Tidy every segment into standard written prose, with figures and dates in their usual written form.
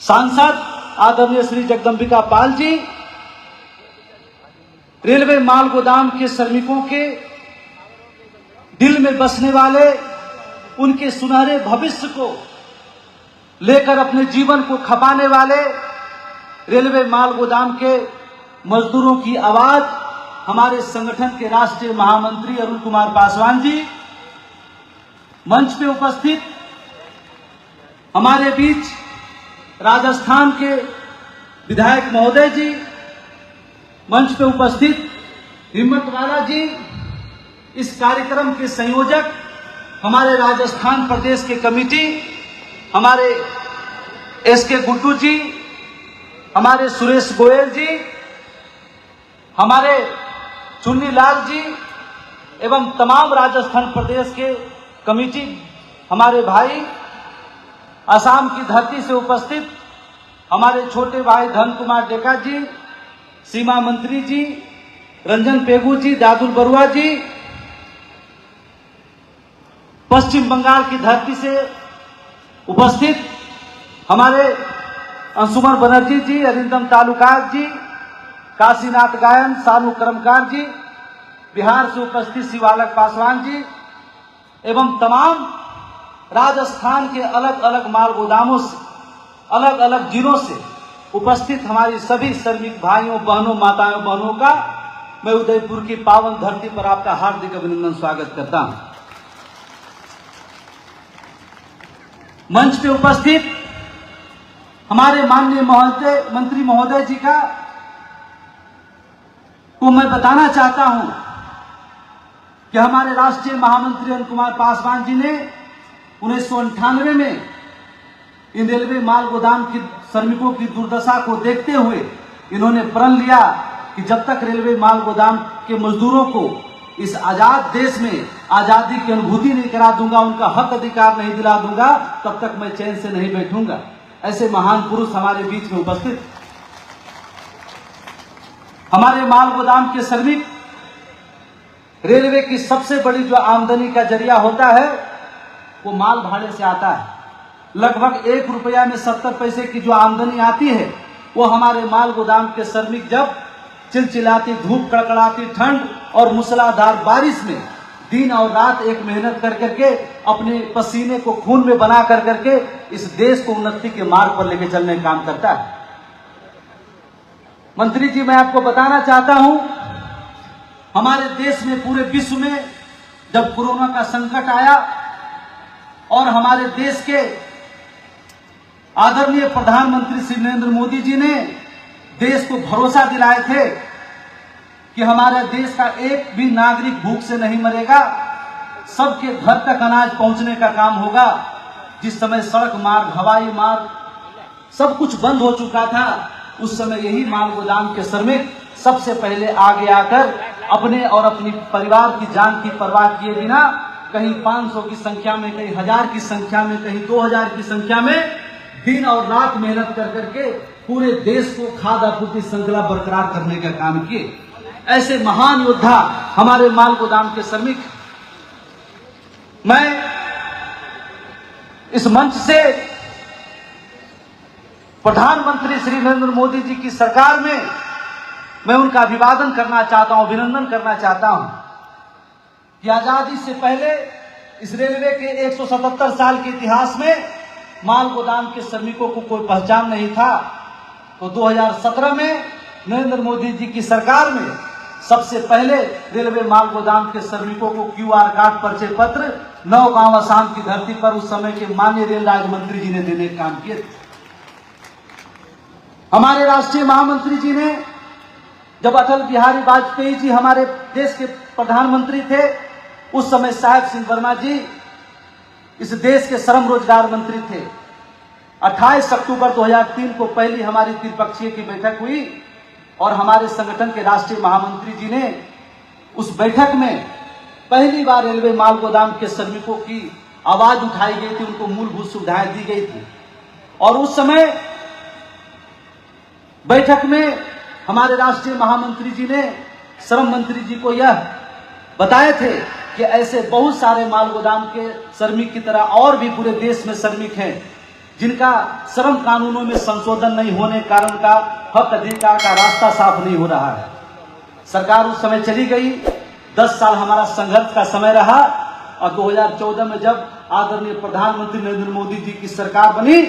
सांसद आदरणीय श्री जगदंबिका पाल जी, रेलवे माल गोदाम के श्रमिकों के दिल में बसने वाले, उनके सुनहरे भविष्य को लेकर अपने जीवन को खपाने वाले रेलवे माल गोदाम के मजदूरों की आवाज हमारे संगठन के राष्ट्रीय महामंत्री अरुण कुमार पासवान जी, मंच पे उपस्थित हमारे बीच राजस्थान के विधायक महोदय जी, मंच पे उपस्थित हिम्मतवाला जी, इस कार्यक्रम के संयोजक हमारे राजस्थान प्रदेश के कमेटी, हमारे एसके गुड्डू जी, हमारे सुरेश गोयल जी, हमारे चुन्नी लाल जी एवं तमाम राजस्थान प्रदेश के कमेटी, हमारे भाई, असम की धरती से उपस्थित हमारे छोटे भाई धन कुमार डेका जी, सीमा मंत्री जी, रंजन पेगू जी, दादुल बरुआ जी, पश्चिम बंगाल की धरती से उपस्थित हमारे अंशुमन बनर्जी जी, अरिंदम तालुकार जी, काशीनाथ गायन, सानू कर्मकार जी, बिहार से उपस्थित शिवालक पासवान जी एवं तमाम राजस्थान के अलग अलग माल गोदामों से, अलग अलग जिलों से उपस्थित हमारी सभी श्रमिक भाइयों, बहनों, माताओं, बहनों का मैं उदयपुर की पावन धरती पर आपका हार्दिक अभिनंदन स्वागत करता हूं। मंच पे उपस्थित हमारे माननीय मंत्री महोदय जी का को मैं बताना चाहता हूं कि हमारे राष्ट्रीय महामंत्री अरुण कुमार पासवान जी ने 1998 में इन रेलवे माल गोदाम की श्रमिकों की दुर्दशा को देखते हुए इन्होंने प्रण लिया कि जब तक रेलवे माल गोदाम के मजदूरों को इस आजाद देश में आजादी की अनुभूति नहीं करा दूंगा, उनका हक अधिकार नहीं दिला दूंगा, तब तक मैं चैन से नहीं बैठूंगा। ऐसे महान पुरुष हमारे बीच में उपस्थित। हमारे माल गोदाम के श्रमिक रेलवे की सबसे बड़ी जो आमदनी का जरिया होता है वो माल भाड़े से आता है। लगभग 1 रुपया में 70 पैसे की जो आमदनी आती है वो हमारे माल गोदाम के श्रमिक जब चिलचिलाती धूप, कड़कड़ाती ठंड और मूसलाधार बारिश में दिन और रात एक मेहनत कर करके अपने पसीने को खून में बना कर करके इस देश को उन्नति के मार्ग पर लेके चलने का काम करता है। मंत्री जी, मैं आपको बताना चाहता हूं, हमारे देश में, पूरे विश्व में जब कोरोना का संकट आया और हमारे देश के आदरणीय प्रधानमंत्री श्री नरेंद्र मोदी जी ने देश को भरोसा दिलाए थे कि हमारे देश का एक भी नागरिक भूख से नहीं मरेगा, सबके घर तक अनाज पहुंचने का काम होगा। जिस समय सड़क मार्ग, हवाई मार्ग सब कुछ बंद हो चुका था, उस समय यही माल गोदाम के श्रमिक सबसे पहले आगे आकर अपने और अपनी परिवार की जान की परवाह किए बिना कहीं 500 की संख्या में, कहीं 1000 की संख्या में, कहीं 2000 की संख्या में दिन और रात मेहनत कर करके पूरे देश को खाद्य आपूर्ति श्रृंखला बरकरार करने का काम किए। ऐसे महान योद्धा हमारे माल गोदाम के श्रमिक। मैं इस मंच से प्रधानमंत्री श्री नरेंद्र मोदी जी की सरकार में मैं उनका अभिवादन करना चाहता हूं, अभिनंदन करना चाहता हूं कि आजादी से पहले इस रेलवे के 177 साल के इतिहास में माल गोदाम के श्रमिकों को कोई पहचान नहीं था। तो 2017 में नरेंद्र मोदी जी की सरकार में सबसे पहले रेलवे माल गोदाम के श्रमिकों को QR कार्ड, परिचय पत्र नौगांव असम की धरती पर उस समय के माननीय रेल राज्य मंत्री जी ने देने का काम किए। हमारे राष्ट्रीय महामंत्री जी ने, जब अटल बिहारी वाजपेयी जी हमारे देश के प्रधानमंत्री थे, उस समय साहेब सिंह वर्मा जी इस देश के श्रम रोजगार मंत्री थे। 28 अक्टूबर 2003 को पहली हमारी त्रिपक्षीय की बैठक हुई और हमारे संगठन के राष्ट्रीय महामंत्री जी ने उस बैठक में पहली बार रेलवे माल गोदाम के श्रमिकों की आवाज उठाई गई थी, उनको मूलभूत सुविधाएं दी गई थी। और उस समय बैठक में हमारे राष्ट्रीय महामंत्री जी ने श्रम मंत्री जी को यह बताए थे कि ऐसे बहुत सारे माल गोदाम के श्रमिक की तरह और भी पूरे देश में श्रमिक हैं जिनका श्रम कानूनों में संशोधन नहीं होने कारण का हक अधिकार का रास्ता साफ नहीं हो रहा है। सरकार उस समय चली गई, 10 साल हमारा संघर्ष का समय रहा और 2014 में जब आदरणीय प्रधानमंत्री नरेंद्र मोदी जी की सरकार बनी,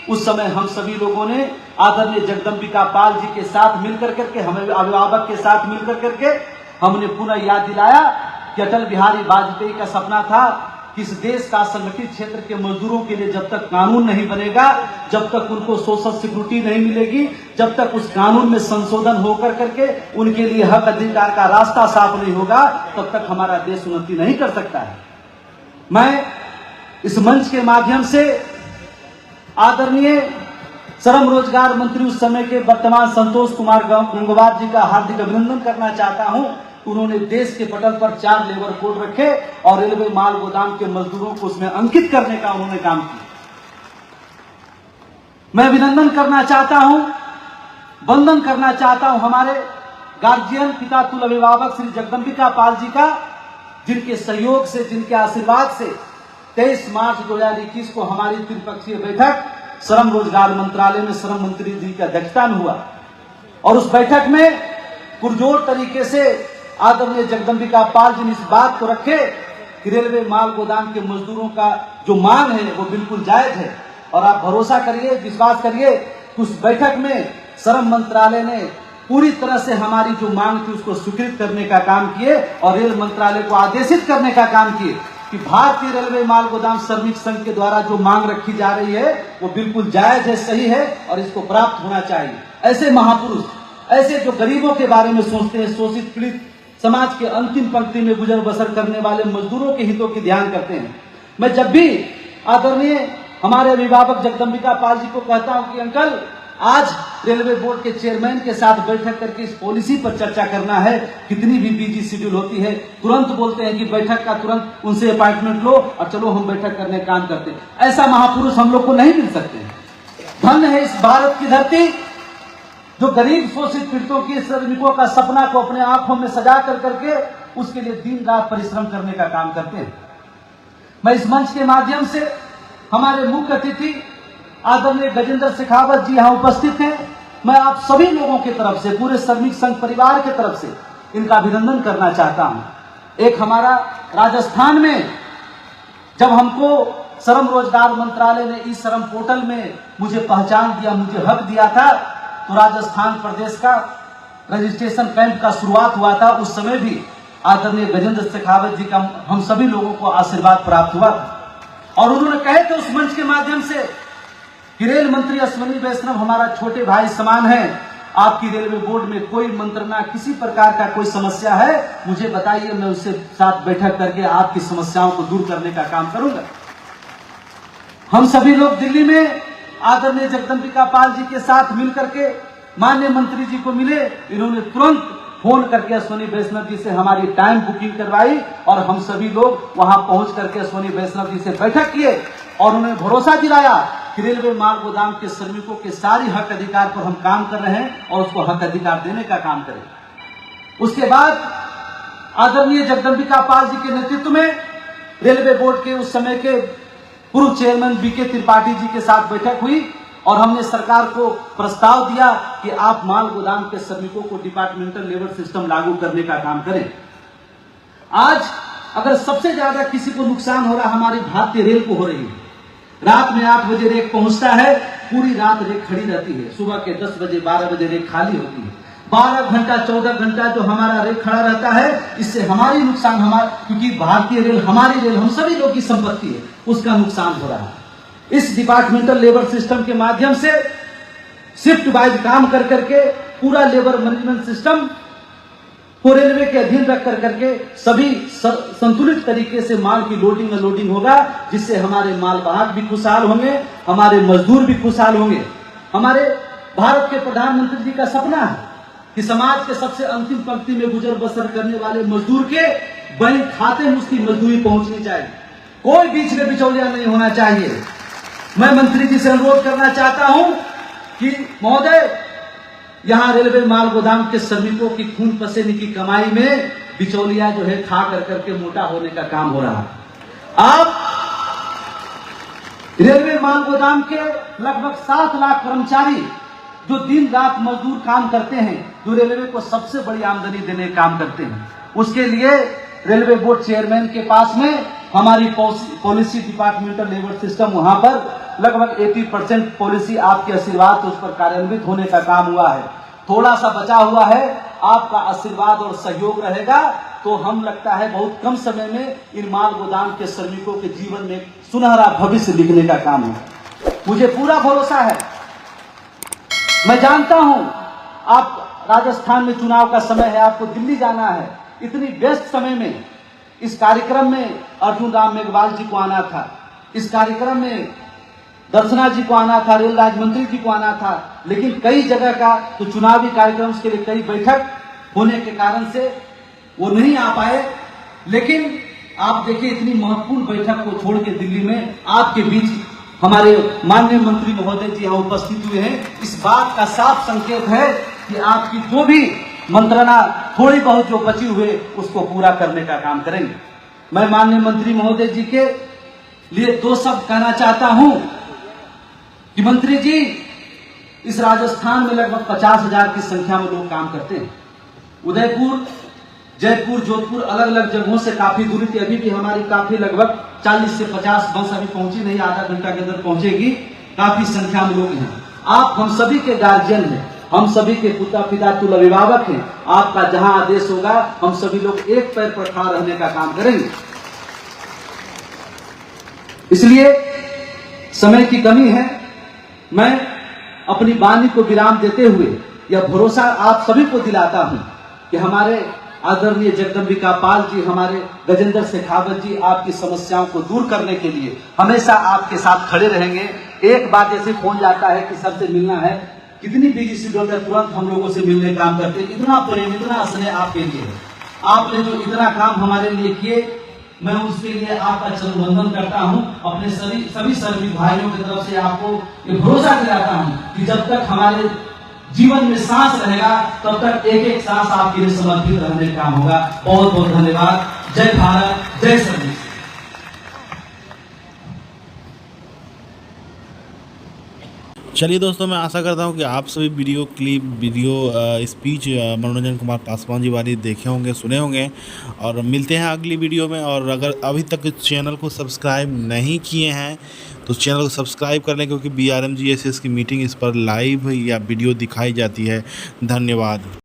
उस समय हम सभी लोगों ने आदरणीय जगदम्बिका पाल जी के साथ मिलकर करके, हमें अभिभावक के साथ मिलकर करके हमने पुनः याद दिलाया कि अटल बिहारी वाजपेयी का सपना था कि इस देश का संगठित क्षेत्र के मजदूरों के लिए जब तक कानून नहीं बनेगा, जब तक उनको सोशल सिक्योरिटी नहीं मिलेगी, जब तक उस कानून में संशोधन होकर करके उनके लिए हक अधिकार का रास्ता साफ नहीं होगा, तब तक हमारा देश उन्नति नहीं कर सकता है। मैं इस मंच के माध्यम से आदरणीय श्रम रोजगार मंत्री उस समय के वर्तमान संतोष कुमार गंगवार जी का हार्दिक अभिनंदन करना चाहता हूं। उन्होंने देश के पटल पर 4 लेबर कोड रखे और रेलवे माल गोदाम के मजदूरों को उसमें अंकित करने का उन्होंने काम किया। मैं अभिनंदन करना चाहता हूं, वंदन करना चाहता हूं हमारे गार्जियन पिता तुल्य अभिभावक श्री जगदम्बिका पाल जी का, जिनके सहयोग से, जिनके आशीर्वाद से 23 मार्च 2021 को हमारी त्रिपक्षीय बैठक श्रम रोजगार मंत्रालय में श्रम मंत्री जी की अध्यक्षता में हुआ और उस बैठक में पुरजोर तरीके से आदरणीय जगदम्बिका पाल जी ने इस बात को रखे कि रेलवे माल गोदाम के मजदूरों का जो मांग है वो बिल्कुल जायज है और आप भरोसा करिए, विश्वास करिए कि उस बैठक में श्रम मंत्रालय ने पूरी तरह से हमारी जो मांग थी उसको स्वीकृत करने का काम किए और रेल मंत्रालय को आदेशित करने का काम किए कि भारतीय रेलवे माल गोदाम श्रमिक संघ के द्वारा जो मांग रखी जा रही है वो बिल्कुल जायज है, सही है और इसको प्राप्त होना चाहिए। ऐसे महापुरुष, ऐसे जो गरीबों के बारे में सोचते हैं, शोषित पीड़ित समाज के अंतिम पंक्ति में गुजर बसर करने वाले मजदूरों के हितों की ध्यान करते हैं। मैं जब भी आदरणीय हमारे अभिभावक जगदम्बिका पाल जी को कहता हूं कि अंकल आज रेलवे बोर्ड के चेयरमैन के साथ बैठक करके इस पॉलिसी पर चर्चा करना है, कितनी भी बिजी शेड्यूल होती है, तुरंत बोलते हैं कि बैठक का तुरंत उनसे अपॉइंटमेंट लो और चलो हम बैठक करने काम करते हैं। ऐसा महापुरुष हम लोग को नहीं मिल सकते। धन्य है इस भारत की धरती जो गरीब शोषित पीड़ितों की, श्रमिकों का सपना को अपने आंखों में सजा कर करके उसके लिए दिन रात परिश्रम करने का काम करते हैं। मैं इस मंच के माध्यम से हमारे मुख्य अतिथि आदरणीय गजेंद्र शेखावत जी यहाँ उपस्थित हैं। मैं आप सभी लोगों की तरफ से, पूरे श्रमिक संघ परिवार की तरफ से इनका अभिनंदन करना चाहता हूं। एक हमारा राजस्थान में जब हमको श्रम रोजगार मंत्रालय ने ई श्रम पोर्टल में मुझे पहचान दिया, मुझे हक दिया था, तो राजस्थान प्रदेश का रजिस्ट्रेशन कैंप का शुरुआत हुआ था। उस समय भी आदरणीय गजेंद्र शेखावत जी का हम सभी लोगों को आशीर्वाद प्राप्त हुआ और उन्होंने कहे थे उस मंच के माध्यम से कि रेल मंत्री अश्विनी वैष्णव हमारा छोटे भाई समान है, आपकी रेलवे बोर्ड में कोई मंत्रणा, किसी प्रकार का कोई समस्या है मुझे बताइए, मैं उससे साथ बैठक करके आपकी समस्याओं को दूर करने का काम करूंगा। हम सभी लोग दिल्ली में आदरणीय जगदम्बिका पाल जी के साथ मिलकर के माननीय मंत्री जी को मिले। इन्होंने तुरंत फोन करके अश्विनी वैष्णव जी से हमारी टाइम बुकिंग करवाई और हम सभी लोग वहां पहुंच करके अश्विनी वैष्णव जी से बैठक किए और उन्हें भरोसा दिलाया कि रेलवे माल गोदाम के श्रमिकों के सारी हक अधिकार पर हम काम कर रहे हैं और उसको हक अधिकार देने का काम करें। उसके बाद आदरणीय जगदम्बिका पाल जी के नेतृत्व में रेलवे बोर्ड के उस समय के पूर्व चेयरमैन बीके त्रिपाठी जी के साथ बैठक हुई और हमने सरकार को प्रस्ताव दिया कि आप माल गोदाम के श्रमिकों को डिपार्टमेंटल लेबर सिस्टम लागू करने का काम करें। आज अगर सबसे ज्यादा किसी को नुकसान हो रहा हमारी भारतीय रेल को हो रही है। रात में 8 बजे रेक पहुंचता है, पूरी रात रेक खड़ी रहती है, सुबह के 10 बजे 12 बजे रेक खाली होती है। 12 घंटा 14 घंटा जो हमारा रेल खड़ा रहता है, इससे हमारी नुकसान, हमारा, क्योंकि भारतीय रेल हमारी रेल हम सभी लोग की संपत्ति है, उसका नुकसान हो रहा है। इस डिपार्टमेंटल लेबर सिस्टम के माध्यम से शिफ्ट वाइज काम कर करके पूरा लेबर मैनेजमेंट सिस्टम को रेलवे के अधीन रख कर करके सभी संतुलित तरीके से माल की लोडिंग अनलोडिंग होगा, जिससे हमारे मालवाहक भी खुशहाल होंगे, हमारे मजदूर भी खुशहाल होंगे। हमारे भारत के प्रधानमंत्री जी का सपना है कि समाज के सबसे अंतिम पंक्ति में गुजर बसर करने वाले मजदूर के बैंक खाते में उसकी मजदूरी पहुंचनी चाहिए, कोई बीच में बिचौलिया नहीं होना चाहिए। मैं मंत्री जी से अनुरोध करना चाहता हूं कि महोदय, यहां रेलवे माल गोदाम के श्रमिकों की खून पसीने की कमाई में बिचौलिया जो है खा कर करके मोटा होने का काम हो रहा है। रेलवे माल गोदाम के लगभग 7 लाख कर्मचारी जो दिन रात मजदूर काम करते हैं, जो रेलवे को सबसे बड़ी आमदनी देने का काम करते हैं, उसके लिए रेलवे बोर्ड चेयरमैन के पास में हमारी पॉलिसी डिपार्टमेंटल लेबर सिस्टम, वहां पर लगभग 80% पॉलिसी आपके आशीर्वाद उस पर कार्यान्वित होने का काम हुआ है। थोड़ा सा बचा हुआ है, आपका आशीर्वाद और सहयोग रहेगा तो हम लगता है बहुत कम समय में इन माल गोदाम के श्रमिकों के जीवन में सुनहरा भविष्य लिखने का काम है। मुझे पूरा भरोसा है। मैं जानता हूं आप राजस्थान में चुनाव का समय है, आपको दिल्ली जाना है। इतनी व्यस्त समय में इस कार्यक्रम में अर्जुन राम मेघवाल जी को आना था, इस कार्यक्रम में दर्शना जी को आना था, रेल राज्य मंत्री जी को आना था, लेकिन कई जगह का तो चुनावी कार्यक्रम के लिए कई बैठक होने के कारण से वो नहीं आ पाए। लेकिन आप देखिए, इतनी महत्वपूर्ण बैठक को छोड़ के दिल्ली में आपके बीच हमारे माननीय मंत्री महोदय जी यहाँ उपस्थित हुए हैं। इस बात का साफ संकेत है कि आपकी जो भी मंत्रणा थोड़ी बहुत जो बची हुए उसको पूरा करने का काम करेंगे। मैं माननीय मंत्री महोदय जी के लिए 2 शब्द कहना चाहता हूं कि मंत्री जी, इस राजस्थान में लगभग 50,000 की संख्या में लोग काम करते हैं। उदयपुर, जयपुर, जोधपुर अलग अलग जगहों से काफी दूरी थी। अभी भी हमारी काफी लगभग 40 से 50 बस अभी पहुंची नहीं, आधा घंटा के अंदर पहुंचेगी। काफी संख्या में लोग हैं। आप हम सभी के गार्जियन हैं, हम सभी के पिता पिता तुल्य अभिभावक हैं। आपका जहां आदेश होगा हम सभी लोग एक पैर पर खड़ा रहने का काम करेंगे। इसलिए समय की कमी है। मैं अपनी वाणी को विराम देते हुए यह भरोसा आप सभी को दिलाता हूं कि हमारे आदरणीय जगदम्बिका पाल जी, हमारे गजेंद्र शेखावत जी आपकी समस्याओं को दूर करने के लिए हमेशा आपके साथ खड़े रहेंगे। एक बार जैसे फोन जाता है कि सबसे मिलना है, कितनी बिजी शेड्यूल है, तुरंत हम लोगों से मिलने का काम करते हैं। इतना प्रेम, इतना स्नेह आपके लिए है। आपने जो इतना काम हमारे लिए किए, मैं उसके लिए आपका चरण वंदन करता हूं। अपने सभी श्रमिक भाइयों की तरफ से आपको ये भरोसा दिलाता हूं कि जब तक हमारे जीवन में सांस रहेगा तब तक एक एक सांस आपके लिए समर्पित रहने का काम होगा। बहुत बहुत धन्यवाद। जय भारत, जय श्रमिक। चलिए दोस्तों, मैं आशा करता हूं कि आप सभी वीडियो स्पीच मनोरंजन कुमार पासवान जी वाली देखे होंगे, सुने होंगे। और मिलते हैं अगली वीडियो में। और अगर अभी तक चैनल को सब्सक्राइब नहीं किए हैं तो चैनल को सब्सक्राइब कर लें, क्योंकि BRMGSS की मीटिंग इस पर लाइव या वीडियो दिखाई जाती है। धन्यवाद।